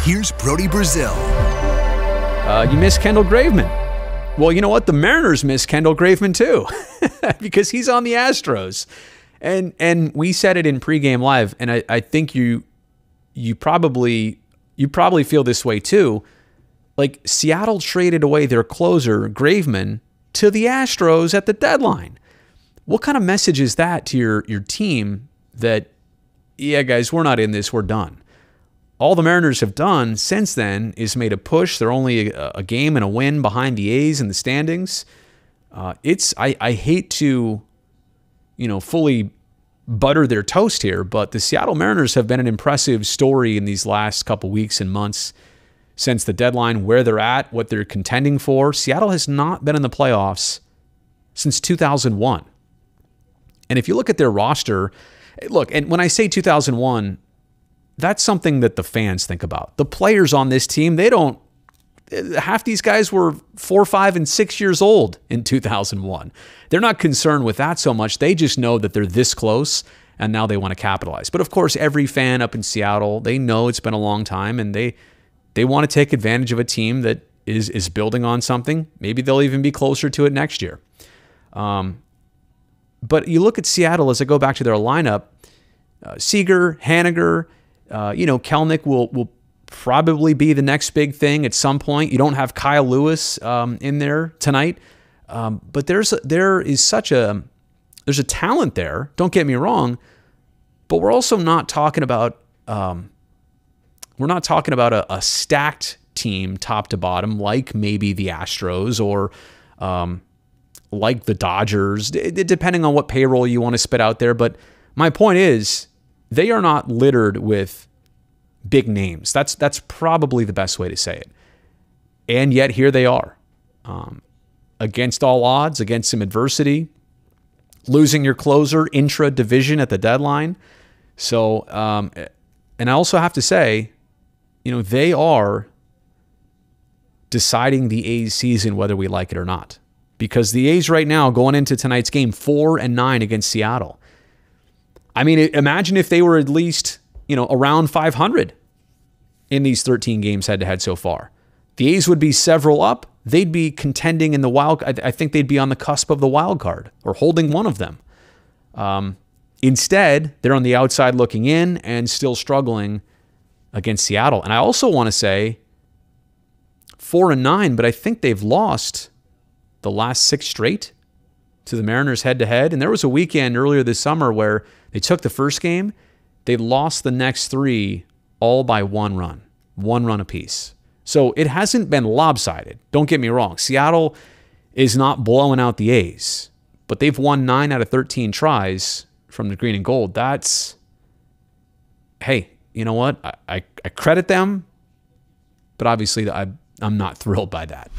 Here's Brody Brazil. You miss Kendal Graveman. Well, you know what? The Mariners miss Kendal Graveman too, because he's on the Astros. And we said it in pregame live, and I think you probably feel this way too. Like, Seattle traded away their closer, Graveman, to the Astros at the deadline. What kind of message is that to your team that, yeah, guys, we're not in this, we're done? All the Mariners have done since then is made a push. They're only a game and a win behind the A's in the standings. I hate to, fully butter their toast here, but the Seattle Mariners have been an impressive story in these last couple weeks and months since the deadline, where they're at, what they're contending for. Seattle has not been in the playoffs since 2001. And if you look at their roster, look, and when I say 2001, that's something that the fans think about. The players on this team, half these guys were 4, 5, and 6 years old in 2001. They're not concerned with that so much. They just know that they're this close, and now they want to capitalize. But of course, every fan up in Seattle, they know it's been a long time, and they want to take advantage of a team that is building on something. Maybe they'll even be closer to it next year. But you look at Seattle as I go back to their lineup, Seager, Haniger, Kelnick will probably be the next big thing at some point. You don't have Kyle Lewis in there tonight, but there's a talent there. Don't get me wrong, but we're also not talking about a stacked team top to bottom like maybe the Astros or like the Dodgers, depending on what payroll you want to spit out there. But my point is, they are not littered with big names. That's probably the best way to say it. And yet here they are, against all odds, against some adversity, losing your closer intra-division at the deadline. So, and I also have to say, they are deciding the A's season whether we like it or not. Because the A's right now, going into tonight's game, 4-9 against Seattle. I mean, imagine if they were at least, around 500 in these 13 games head-to-head so far. The A's would be several up. They'd be contending in the wild. I think they'd be on the cusp of the wild card or holding one of them. Instead, they're on the outside looking in and still struggling against Seattle. And I also want to say 4-9, but I think they've lost the last 6 straight to the Mariners head-to-head. And there was a weekend earlier this summer where they took the first game. They lost the next 3 all by 1 run apiece. So it hasn't been lopsided. Don't get me wrong. Seattle is not blowing out the A's, but they've won 9 out of 13 tries from the green and gold. That's, hey, you know what? I credit them, but obviously I'm not thrilled by that.